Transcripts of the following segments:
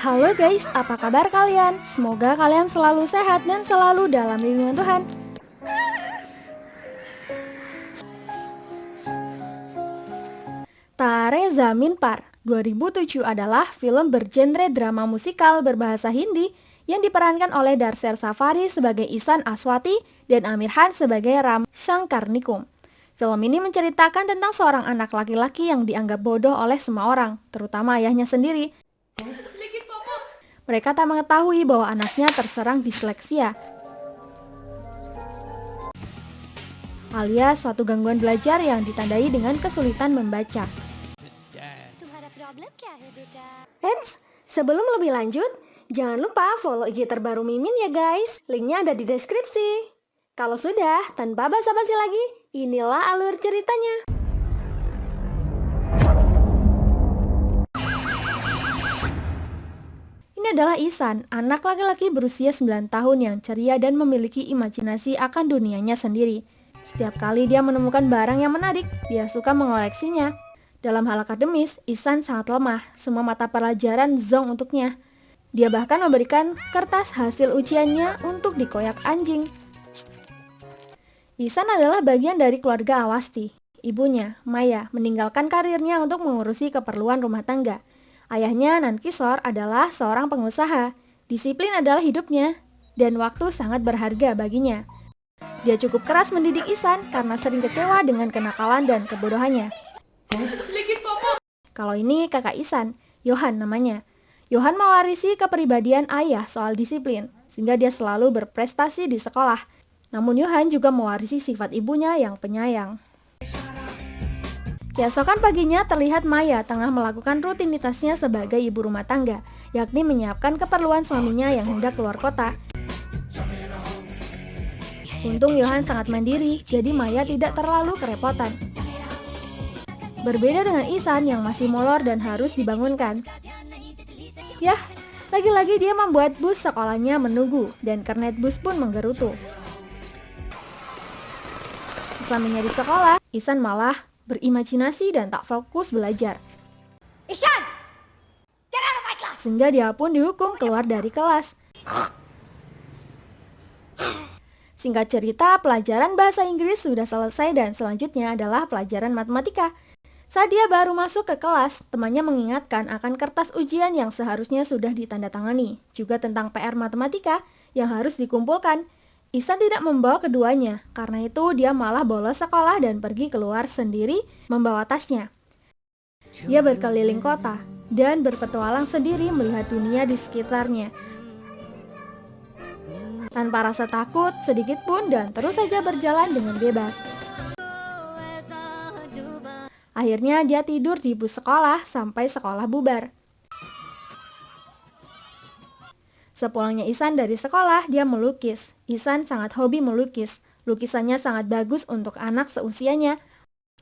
Halo guys, apa kabar kalian? Semoga kalian selalu sehat dan selalu dalam lindungan Tuhan. Tare Zameen Par 2007 adalah film bergenre drama musikal berbahasa Hindi yang diperankan oleh Darshel Safari sebagai Isan Aswati dan Amir Khan sebagai Ram Shankarnikum. Film ini menceritakan tentang seorang anak laki-laki yang dianggap bodoh oleh semua orang, terutama ayahnya sendiri. Mereka tak mengetahui bahwa anaknya terserang disleksia, alias suatu gangguan belajar yang ditandai dengan kesulitan membaca. Eits, sebelum lebih lanjut, jangan lupa follow IG terbaru Mimin ya guys. Linknya ada di deskripsi. Kalau sudah, tanpa basa-basi lagi, inilah alur ceritanya. Ini adalah Isan, anak laki-laki berusia 9 tahun yang ceria dan memiliki imajinasi akan dunianya sendiri. Setiap kali dia menemukan barang yang menarik, dia suka mengoleksinya. Dalam hal akademis, Isan sangat lemah, semua mata pelajaran zonk untuknya. Dia bahkan memberikan kertas hasil ujiannya untuk dikoyak anjing. Isan adalah bagian dari keluarga Awasti. Ibunya, Maya, meninggalkan karirnya untuk mengurusi keperluan rumah tangga. Ayahnya, Nankishore, adalah seorang pengusaha. Disiplin adalah hidupnya, dan waktu sangat berharga baginya. Dia cukup keras mendidik Isan karena sering kecewa dengan kenakalan dan kebodohannya. Kalau ini kakak Isan, Johan namanya. Johan mewarisi kepribadian ayah soal disiplin, sehingga dia selalu berprestasi di sekolah. Namun Johan juga mewarisi sifat ibunya yang penyayang. Keesokan paginya terlihat Maya tengah melakukan rutinitasnya sebagai ibu rumah tangga, yakni menyiapkan keperluan suaminya yang hendak keluar kota. Untung Johan sangat mandiri, jadi Maya tidak terlalu kerepotan. Berbeda dengan Isan yang masih molor dan harus dibangunkan. Yah, lagi-lagi dia membuat bus sekolahnya menunggu, dan kernet bus pun menggerutu. Sesamanya di sekolah, Isan malah berimajinasi dan tak fokus belajar. Ishan! Get out of my class! Sehingga dia pun dihukum keluar dari kelas. Singkat cerita, pelajaran bahasa Inggris sudah selesai dan selanjutnya adalah pelajaran matematika. Saat dia baru masuk ke kelas, temannya mengingatkan akan kertas ujian yang seharusnya sudah ditandatangani, juga tentang PR matematika yang harus dikumpulkan. Isan tidak membawa keduanya, karena itu dia malah bolos sekolah dan pergi keluar sendiri membawa tasnya. Dia berkeliling kota dan berpetualang sendiri melihat dunia di sekitarnya. Tanpa rasa takut sedikit pun dan terus saja berjalan dengan bebas. Akhirnya dia tidur di bus sekolah sampai sekolah bubar. Sepulangnya Isan dari sekolah, dia melukis. Isan sangat hobi melukis. Lukisannya sangat bagus untuk anak seusianya.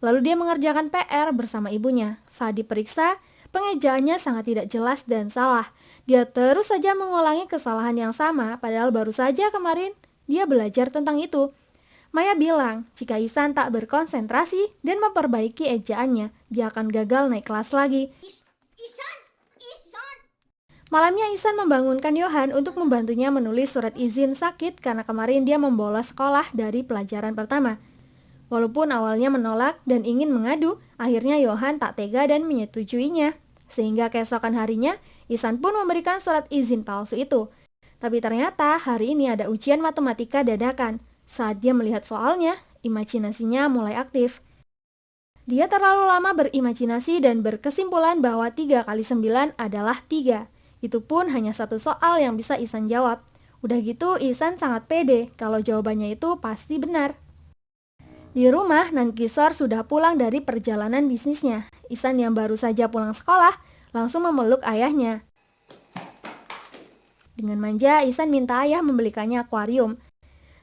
Lalu dia mengerjakan PR bersama ibunya. Saat diperiksa, pengejaannya sangat tidak jelas dan salah. Dia terus saja mengulangi kesalahan yang sama, padahal baru saja kemarin dia belajar tentang itu. Maya bilang, jika Isan tak berkonsentrasi dan memperbaiki ejaannya, dia akan gagal naik kelas lagi. Malamnya Isan membangunkan Johan untuk membantunya menulis surat izin sakit karena kemarin dia membolos sekolah dari pelajaran pertama. Walaupun awalnya menolak dan ingin mengadu, akhirnya Johan tak tega dan menyetujuinya. Sehingga keesokan harinya, Isan pun memberikan surat izin palsu itu. Tapi ternyata hari ini ada ujian matematika dadakan. Saat dia melihat soalnya, imajinasinya mulai aktif. Dia terlalu lama berimajinasi dan berkesimpulan bahwa 3 kali 9 adalah 3. Itu pun hanya satu soal yang bisa Isan jawab. Udah gitu Isan sangat pede kalau jawabannya itu pasti benar. Di rumah, Nankishore sudah pulang dari perjalanan bisnisnya. Isan yang baru saja pulang sekolah langsung memeluk ayahnya. Dengan manja, Isan minta ayah membelikannya akuarium.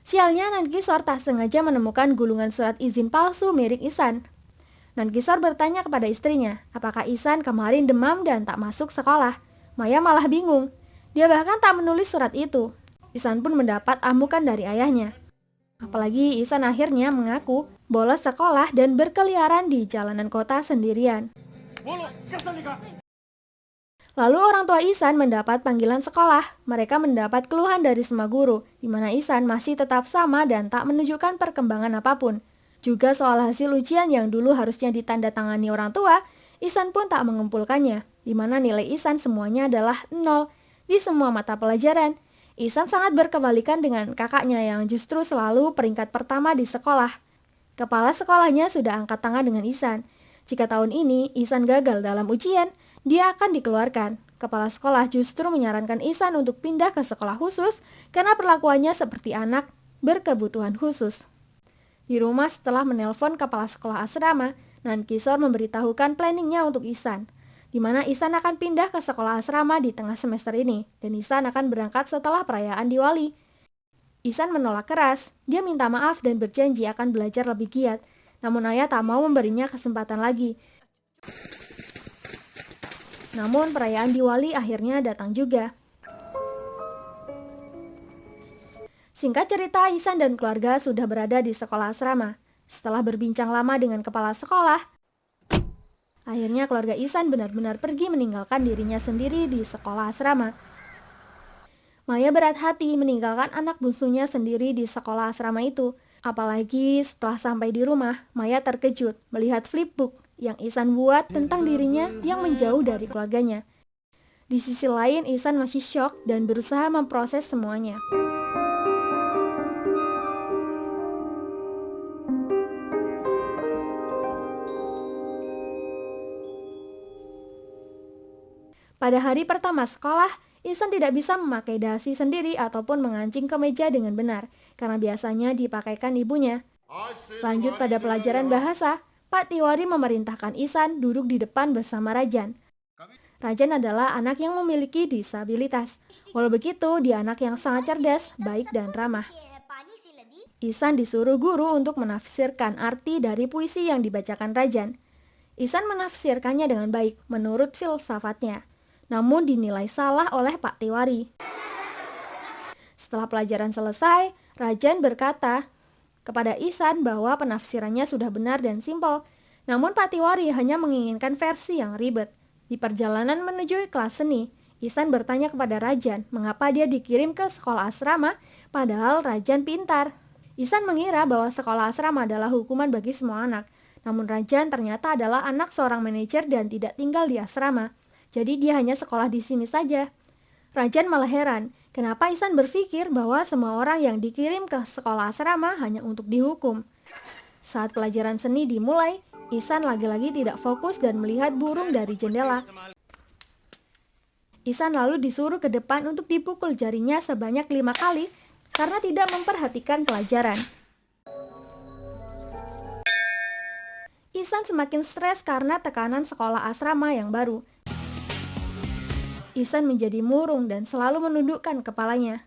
Sialnya, Nankishore tak sengaja menemukan gulungan surat izin palsu mirip Isan. Nankishore bertanya kepada istrinya, apakah Isan kemarin demam dan tak masuk sekolah. Maya malah bingung. Dia bahkan tak menulis surat itu. Isan pun mendapat amukan dari ayahnya. Apalagi Isan akhirnya mengaku bolos sekolah dan berkeliaran di jalanan kota sendirian. Lalu orang tua Ihsan mendapat panggilan sekolah. Mereka mendapat keluhan dari semua guru, di mana Ihsan masih tetap sama dan tak menunjukkan perkembangan apapun. Juga soal hasil ujian yang dulu harusnya ditandatangani orang tua, Ihsan pun tak mengumpulkannya, di mana nilai Ihsan semuanya adalah 0 di semua mata pelajaran. Ihsan sangat berkebalikan dengan kakaknya yang justru selalu peringkat pertama di sekolah. Kepala sekolahnya sudah angkat tangan dengan Ihsan. Jika tahun ini Ihsan gagal dalam ujian, dia akan dikeluarkan. Kepala sekolah justru menyarankan Ihsan untuk pindah ke sekolah khusus karena perlakuannya seperti anak berkebutuhan khusus. Di rumah setelah menelpon kepala sekolah asrama, Nankishore memberitahukan planningnya untuk Ihsan, di mana Ihsan akan pindah ke sekolah asrama di tengah semester ini, dan Ihsan akan berangkat setelah perayaan Diwali. Ihsan menolak keras, dia minta maaf dan berjanji akan belajar lebih giat, namun ayah tak mau memberinya kesempatan lagi. Namun perayaan Diwali akhirnya datang juga. Singkat cerita, Ihsan dan keluarga sudah berada di sekolah asrama. Setelah berbincang lama dengan kepala sekolah, akhirnya keluarga Ihsan benar-benar pergi meninggalkan dirinya sendiri di sekolah asrama. Maya berat hati meninggalkan anak bungsunya sendiri di sekolah asrama itu. Apalagi setelah sampai di rumah, Maya terkejut melihat flipbook yang Ihsan buat tentang dirinya yang menjauh dari keluarganya. Di sisi lain, Ihsan masih syok dan berusaha memproses semuanya. Pada hari pertama sekolah, Ihsan tidak bisa memakai dasi sendiri ataupun mengancing ke meja dengan benar, karena biasanya dipakaikan ibunya. Lanjut pada pelajaran bahasa, Pak Tiwari memerintahkan Ihsan duduk di depan bersama Rajan. Rajan adalah anak yang memiliki disabilitas. Walau begitu, dia anak yang sangat cerdas, baik dan ramah. Ihsan disuruh guru untuk menafsirkan arti dari puisi yang dibacakan Rajan. Ihsan menafsirkannya dengan baik menurut filsafatnya, namun dinilai salah oleh Pak Tiwari. Setelah pelajaran selesai, Rajan berkata kepada Ihsan bahwa penafsirannya sudah benar dan simpel, namun Pak Tiwari hanya menginginkan versi yang ribet. Di perjalanan menuju kelas seni, Ihsan bertanya kepada Rajan mengapa dia dikirim ke sekolah asrama padahal Rajan pintar. Ihsan mengira bahwa sekolah asrama adalah hukuman bagi semua anak, namun Rajan ternyata adalah anak seorang manajer dan tidak tinggal di asrama, jadi dia hanya sekolah di sini saja. Rajan malah heran, kenapa Ihsan berpikir bahwa semua orang yang dikirim ke sekolah asrama hanya untuk dihukum. Saat pelajaran seni dimulai, Ihsan lagi-lagi tidak fokus dan melihat burung dari jendela. Ihsan lalu disuruh ke depan untuk dipukul jarinya sebanyak 5 kali karena tidak memperhatikan pelajaran. Ihsan semakin stres karena tekanan sekolah asrama yang baru. Ihsan menjadi murung dan selalu menundukkan kepalanya.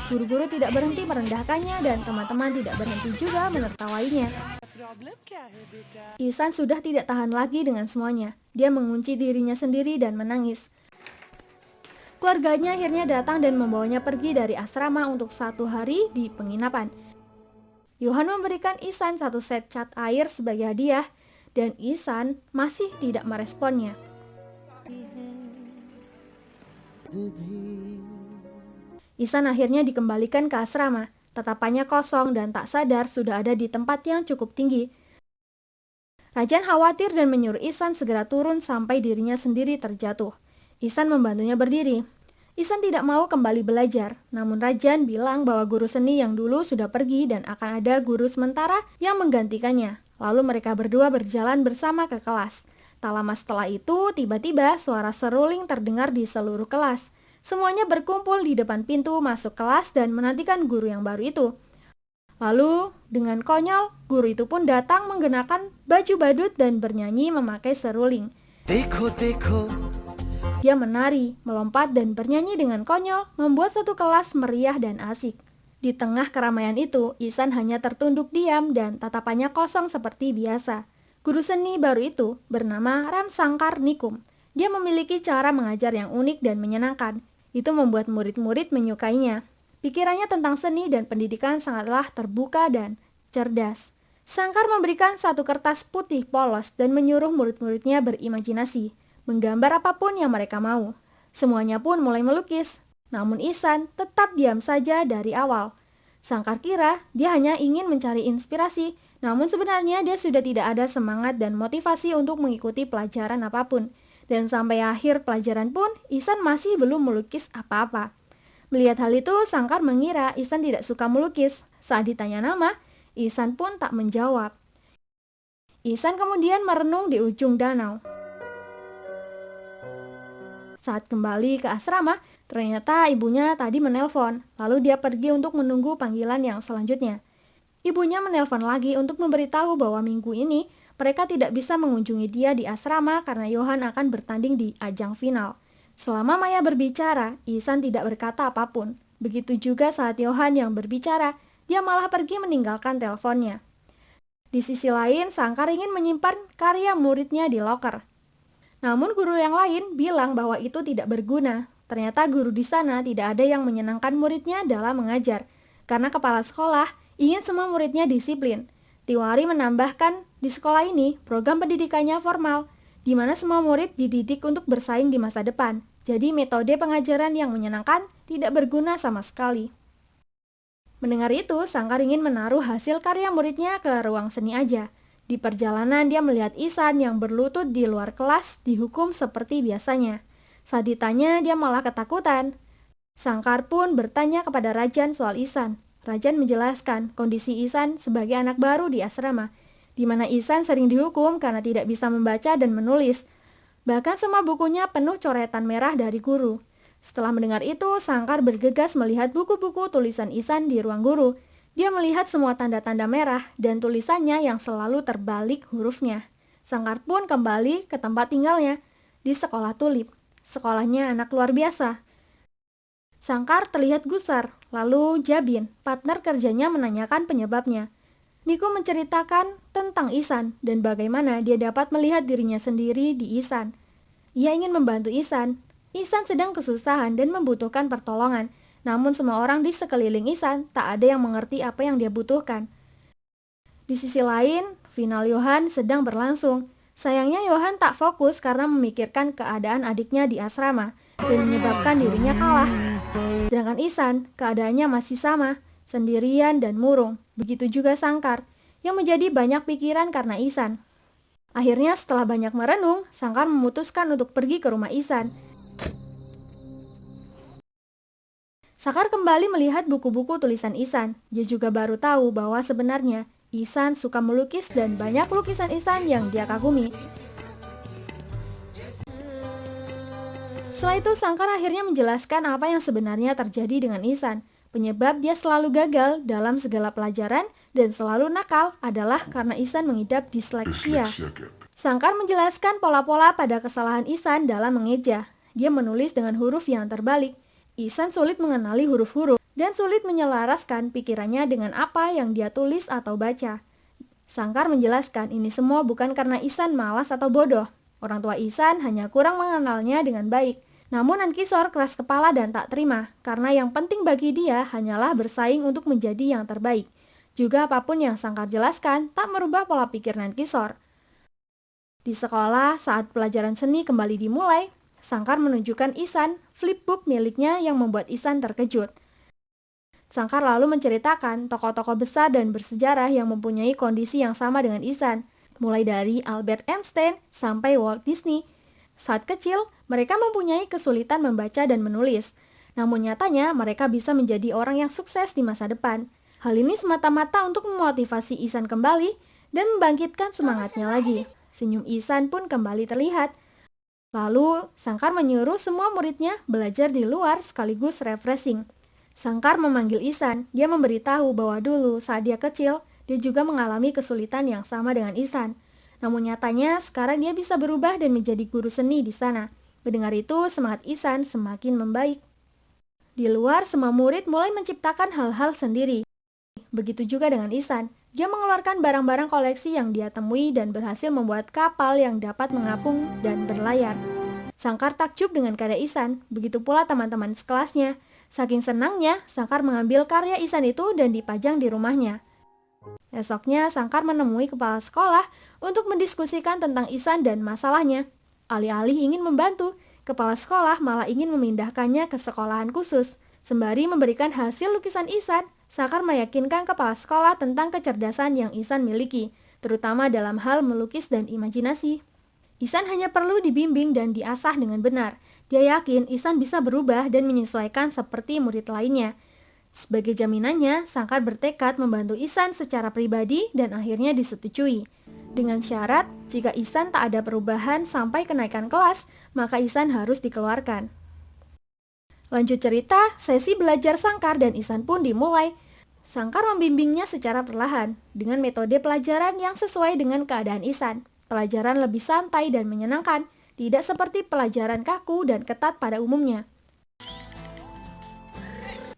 Guru-guru tidak berhenti merendahkannya dan teman-teman tidak berhenti juga menertawainya. Ihsan sudah tidak tahan lagi dengan semuanya. Dia mengunci dirinya sendiri dan menangis. Keluarganya akhirnya datang dan membawanya pergi dari asrama untuk 1 hari di penginapan. Johan memberikan Ihsan 1 set cat air sebagai hadiah, dan Ihsan masih tidak meresponnya. Ihsan akhirnya dikembalikan ke asrama. Tatapannya kosong dan tak sadar sudah ada di tempat yang cukup tinggi. Rajan khawatir dan menyuruh Ihsan segera turun sampai dirinya sendiri terjatuh. Ihsan membantunya berdiri. Ihsan tidak mau kembali belajar, namun Rajan bilang bahwa guru seni yang dulu sudah pergi dan akan ada guru sementara yang menggantikannya. Lalu mereka berdua berjalan bersama ke kelas. Tak lama setelah itu, tiba-tiba suara seruling terdengar di seluruh kelas. Semuanya berkumpul di depan pintu masuk kelas dan menantikan guru yang baru itu. Lalu, dengan konyol, guru itu pun datang mengenakan baju badut dan bernyanyi memakai seruling. Dekho, dekho. Dia menari, melompat dan bernyanyi dengan konyol, membuat satu kelas meriah dan asik. Di tengah keramaian itu, Ihsan hanya tertunduk diam dan tatapannya kosong seperti biasa. Guru seni baru itu bernama Ram Sankar Nikum. Dia memiliki cara mengajar yang unik dan menyenangkan. Itu membuat murid-murid menyukainya. Pikirannya tentang seni dan pendidikan sangatlah terbuka dan cerdas. Sangkar memberikan satu kertas putih polos dan menyuruh murid-muridnya berimajinasi, menggambar apapun yang mereka mau. Semuanya pun mulai melukis, namun Ihsan tetap diam saja dari awal. Sangkar kira dia hanya ingin mencari inspirasi, namun sebenarnya dia sudah tidak ada semangat dan motivasi untuk mengikuti pelajaran apapun. Dan sampai akhir pelajaran pun, Ihsan masih belum melukis apa-apa. Melihat hal itu, Sangkar mengira Ihsan tidak suka melukis. Saat ditanya nama, Ihsan pun tak menjawab. Ihsan kemudian merenung di ujung danau. Saat kembali ke asrama, ternyata ibunya tadi menelpon. Lalu dia pergi untuk menunggu panggilan yang selanjutnya. Ibunya menelpon lagi untuk memberitahu bahwa minggu ini mereka tidak bisa mengunjungi dia di asrama karena Johan akan bertanding di ajang final. Selama Maya berbicara, Ihsan tidak berkata apapun. Begitu juga saat Johan yang berbicara, dia malah pergi meninggalkan teleponnya. Di sisi lain, Sangkar ingin menyimpan karya muridnya di loker. Namun guru yang lain bilang bahwa itu tidak berguna. Ternyata guru di sana tidak ada yang menyenangkan muridnya dalam mengajar, karena kepala sekolah ingin semua muridnya disiplin. Tiwari menambahkan, di sekolah ini program pendidikannya formal, di mana semua murid dididik untuk bersaing di masa depan. Jadi metode pengajaran yang menyenangkan tidak berguna sama sekali. Mendengar itu, Sangkar ingin menaruh hasil karya muridnya ke ruang seni aja. Di perjalanan dia melihat Ihsan yang berlutut di luar kelas dihukum seperti biasanya. Saat ditanya, dia malah ketakutan. Sangkar pun bertanya kepada Rajan soal Ihsan. Rajan menjelaskan kondisi Ihsan sebagai anak baru di asrama, di mana Ihsan sering dihukum karena tidak bisa membaca dan menulis. Bahkan semua bukunya penuh coretan merah dari guru. Setelah mendengar itu, Sangkar bergegas melihat buku-buku tulisan Ihsan di ruang guru. Dia melihat semua tanda-tanda merah dan tulisannya yang selalu terbalik hurufnya. Sangkar pun kembali ke tempat tinggalnya, di sekolah Tulip. Sekolahnya anak luar biasa. Sangkar terlihat gusar, lalu Jabin, partner kerjanya, menanyakan penyebabnya. Niko menceritakan tentang Ihsan dan bagaimana dia dapat melihat dirinya sendiri di Ihsan. Ia ingin membantu Ihsan. Ihsan sedang kesusahan dan membutuhkan pertolongan, namun semua orang di sekeliling Ihsan tak ada yang mengerti apa yang dia butuhkan. Di sisi lain, final Johan sedang berlangsung. Sayangnya Johan tak fokus karena memikirkan keadaan adiknya di asrama dan menyebabkan dirinya kalah. Sedangkan Ihsan, keadaannya masih sama, sendirian dan murung. Begitu juga Sangkar, yang menjadi banyak pikiran karena Ihsan. Akhirnya setelah banyak merenung, Sangkar memutuskan untuk pergi ke rumah Ihsan. Sangkar kembali melihat buku-buku tulisan Ihsan. Dia juga baru tahu bahwa sebenarnya Ihsan suka melukis dan banyak lukisan Ihsan yang dia kagumi. Setelah itu Sangkar akhirnya menjelaskan apa yang sebenarnya terjadi dengan Ihsan. Penyebab dia selalu gagal dalam segala pelajaran dan selalu nakal adalah karena Ihsan mengidap disleksia. Sangkar menjelaskan pola-pola pada kesalahan Ihsan dalam mengeja. Dia menulis dengan huruf yang terbalik. Ihsan sulit mengenali huruf-huruf dan sulit menyelaraskan pikirannya dengan apa yang dia tulis atau baca. Sangkar menjelaskan ini semua bukan karena Ihsan malas atau bodoh. Orang tua Ihsan hanya kurang mengenalnya dengan baik. Namun Ankisor keras kepala dan tak terima, karena yang penting bagi dia hanyalah bersaing untuk menjadi yang terbaik. Juga apapun yang Sangkar jelaskan tak merubah pola pikir Ankisor. Di sekolah, saat pelajaran seni kembali dimulai, Sangkar menunjukkan Ihsan flipbook miliknya yang membuat Ihsan terkejut. Sangkar lalu menceritakan tokoh-tokoh besar dan bersejarah yang mempunyai kondisi yang sama dengan Ihsan, mulai dari Albert Einstein sampai Walt Disney. Saat kecil, mereka mempunyai kesulitan membaca dan menulis. Namun nyatanya, mereka bisa menjadi orang yang sukses di masa depan. Hal ini semata-mata untuk memotivasi Ihsan kembali dan membangkitkan semangatnya lagi. Senyum Ihsan pun kembali terlihat. Lalu, Sangkar menyuruh semua muridnya belajar di luar sekaligus refreshing. Sangkar memanggil Ihsan. Dia memberitahu bahwa dulu saat dia kecil, dia juga mengalami kesulitan yang sama dengan Ihsan. Namun nyatanya sekarang dia bisa berubah dan menjadi guru seni di sana. Mendengar itu, semangat Ihsan semakin membaik. Di luar, semua murid mulai menciptakan hal-hal sendiri. Begitu juga dengan Ihsan. Dia mengeluarkan barang-barang koleksi yang dia temui dan berhasil membuat kapal yang dapat mengapung dan berlayar. Sangkar takjub dengan karya Ihsan, begitu pula teman-teman sekelasnya. Saking senangnya, Sangkar mengambil karya Ihsan itu dan dipajang di rumahnya. Esoknya, Sangkar menemui kepala sekolah untuk mendiskusikan tentang Ihsan dan masalahnya. Alih-alih ingin membantu, kepala sekolah malah ingin memindahkannya ke sekolahan khusus. Sembari memberikan hasil lukisan Ihsan, Sangkar meyakinkan kepala sekolah tentang kecerdasan yang Ihsan miliki, terutama dalam hal melukis dan imajinasi. Ihsan hanya perlu dibimbing dan diasah dengan benar. Dia yakin Ihsan bisa berubah dan menyesuaikan seperti murid lainnya. Sebagai jaminannya, Sangkar bertekad membantu Ihsan secara pribadi dan akhirnya disetujui. Dengan syarat, jika Ihsan tak ada perubahan sampai kenaikan kelas, maka Ihsan harus dikeluarkan. Lanjut cerita, sesi belajar Sangkar dan Ihsan pun dimulai. Sangkar membimbingnya secara perlahan, dengan metode pelajaran yang sesuai dengan keadaan Ihsan. Pelajaran lebih santai dan menyenangkan, tidak seperti pelajaran kaku dan ketat pada umumnya.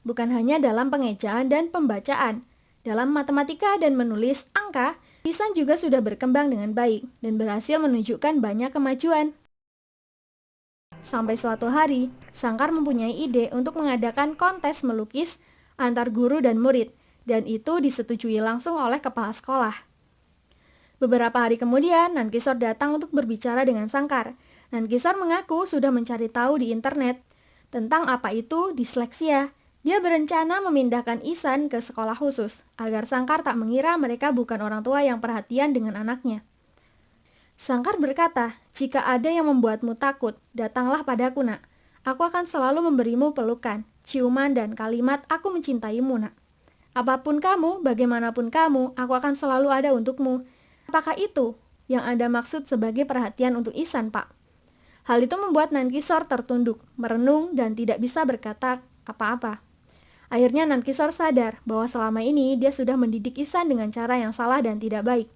Bukan hanya dalam pengejaan dan pembacaan. Dalam matematika dan menulis angka, Ihsan juga sudah berkembang dengan baik dan berhasil menunjukkan banyak kemajuan. Sampai suatu hari, Sangkar mempunyai ide untuk mengadakan kontes melukis antar guru dan murid, dan itu disetujui langsung oleh kepala sekolah. Beberapa hari kemudian, Nankishore datang untuk berbicara dengan Sangkar. Nankishore mengaku sudah mencari tahu di internet tentang apa itu disleksia. Dia berencana memindahkan Ihsan ke sekolah khusus, agar Sangkar tak mengira mereka bukan orang tua yang perhatian dengan anaknya. Sangkar berkata, "Jika ada yang membuatmu takut, datanglah padaku, nak. Aku akan selalu memberimu pelukan, ciuman, dan kalimat aku mencintaimu, nak. Apapun kamu, bagaimanapun kamu, aku akan selalu ada untukmu." Apakah itu yang Anda maksud sebagai perhatian untuk Ihsan, Pak? Hal itu membuat Nankishore tertunduk, merenung, dan tidak bisa berkata apa-apa. Akhirnya Nankishore sadar bahwa selama ini dia sudah mendidik Ihsan dengan cara yang salah dan tidak baik.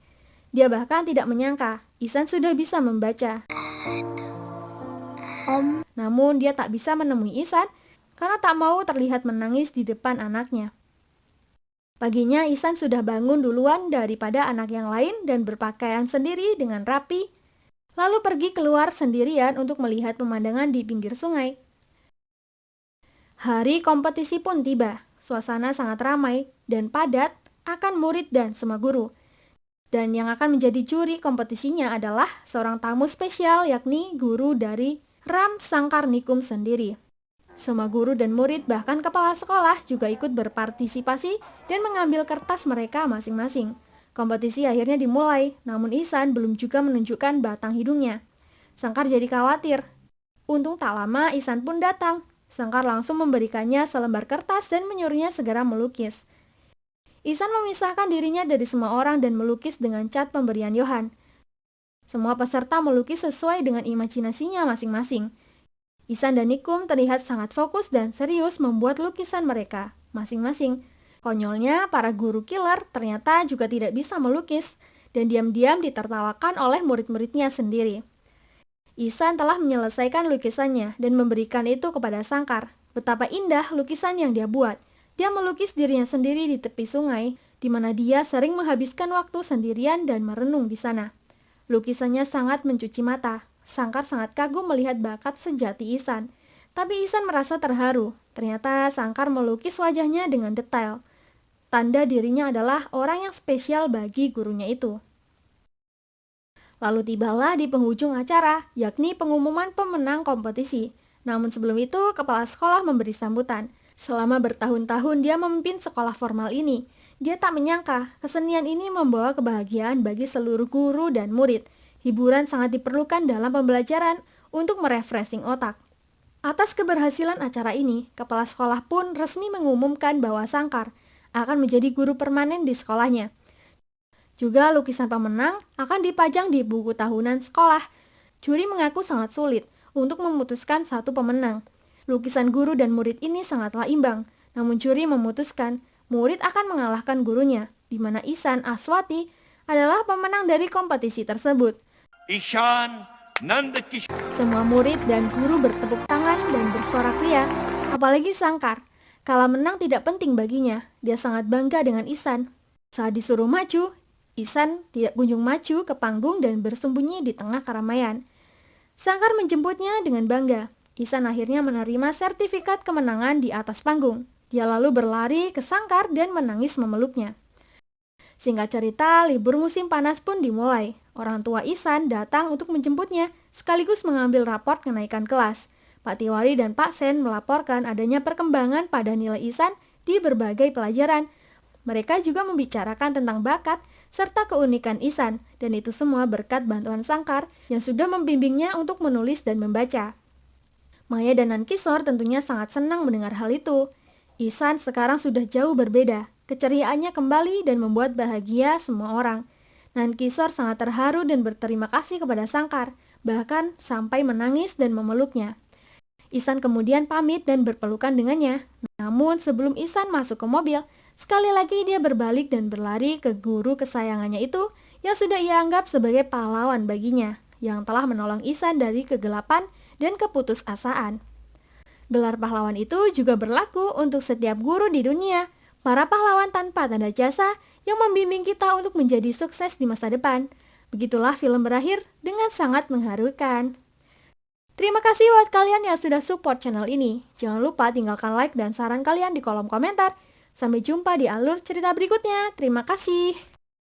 Dia bahkan tidak menyangka Ihsan sudah bisa membaca. Namun dia tak bisa menemui Ihsan karena tak mau terlihat menangis di depan anaknya. Paginya Ihsan sudah bangun duluan daripada anak yang lain dan berpakaian sendiri dengan rapi, lalu pergi keluar sendirian untuk melihat pemandangan di pinggir sungai. Hari kompetisi pun tiba. Suasana sangat ramai dan padat akan murid dan semua guru. Dan yang akan menjadi juri kompetisinya adalah seorang tamu spesial, yakni guru dari Ram Sangkar Nikum sendiri. Semua guru dan murid bahkan kepala sekolah juga ikut berpartisipasi dan mengambil kertas mereka masing-masing. Kompetisi akhirnya dimulai, namun Ihsan belum juga menunjukkan batang hidungnya. Sangkar jadi khawatir. Untung tak lama Ihsan pun datang. Sangkar langsung memberikannya selembar kertas dan menyuruhnya segera melukis. Ihsan memisahkan dirinya dari semua orang dan melukis dengan cat pemberian Johan. Semua peserta melukis sesuai dengan imajinasinya masing-masing. Ihsan dan Nikum terlihat sangat fokus dan serius membuat lukisan mereka masing-masing. Konyolnya, para guru killer ternyata juga tidak bisa melukis dan diam-diam ditertawakan oleh murid-muridnya sendiri. Ihsan telah menyelesaikan lukisannya dan memberikan itu kepada Sangkar. Betapa indah lukisan yang dia buat. Dia melukis dirinya sendiri di tepi sungai, di mana dia sering menghabiskan waktu sendirian dan merenung di sana. Lukisannya sangat mencuci mata. Sangkar sangat kagum melihat bakat sejati Ihsan. Tapi Ihsan merasa terharu. Ternyata Sangkar melukis wajahnya dengan detail. Tanda dirinya adalah orang yang spesial bagi gurunya itu. Lalu tibalah di penghujung acara, yakni pengumuman pemenang kompetisi. Namun sebelum itu, kepala sekolah memberi sambutan. Selama bertahun-tahun dia memimpin sekolah formal ini. Dia tak menyangka kesenian ini membawa kebahagiaan bagi seluruh guru dan murid. Hiburan sangat diperlukan dalam pembelajaran untuk merefreshing otak. Atas keberhasilan acara ini, kepala sekolah pun resmi mengumumkan bahwa Sangkar akan menjadi guru permanen di sekolahnya. Juga lukisan pemenang akan dipajang di buku tahunan sekolah. Juri mengaku sangat sulit untuk memutuskan satu pemenang. Lukisan guru dan murid ini sangatlah imbang, namun juri memutuskan murid akan mengalahkan gurunya, di mana Ihsan Aswati adalah pemenang dari kompetisi tersebut. Ishan Nandakishore. Semua murid dan guru bertepuk tangan dan bersorak ria, apalagi Sangkar. Kalah menang tidak penting baginya, dia sangat bangga dengan Ihsan. Saat disuruh maju, Ihsan tidak kunjung maju ke panggung dan bersembunyi di tengah keramaian. Sangkar menjemputnya dengan bangga. Ihsan akhirnya menerima sertifikat kemenangan di atas panggung. Dia lalu berlari ke Sangkar dan menangis memeluknya. Singkat cerita, libur musim panas pun dimulai. Orang tua Ihsan datang untuk menjemputnya, sekaligus mengambil raport kenaikan kelas. Pak Tiwari dan Pak Sen melaporkan adanya perkembangan pada nilai Ihsan di berbagai pelajaran. Mereka juga membicarakan tentang bakat serta keunikan Ihsan, dan itu semua berkat bantuan Sangkar yang sudah membimbingnya untuk menulis dan membaca. Maya dan Nankisor tentunya sangat senang mendengar hal itu. Ihsan sekarang sudah jauh berbeda. Keceriaannya kembali dan membuat bahagia semua orang. Nankisor sangat terharu dan berterima kasih kepada Sangkar, bahkan sampai menangis dan memeluknya. Ihsan kemudian pamit dan berpelukan dengannya. Namun sebelum Ihsan masuk ke mobil, sekali lagi dia berbalik dan berlari ke guru kesayangannya itu yang sudah ia anggap sebagai pahlawan baginya, yang telah menolong Ihsan dari kegelapan dan keputusasaan. Gelar pahlawan itu juga berlaku untuk setiap guru di dunia, para pahlawan tanpa tanda jasa yang membimbing kita untuk menjadi sukses di masa depan. Begitulah film berakhir dengan sangat mengharukan. Terima kasih buat kalian yang sudah support channel ini. Jangan lupa tinggalkan like dan saran kalian di kolom komentar. Sampai jumpa di alur cerita berikutnya. Terima kasih.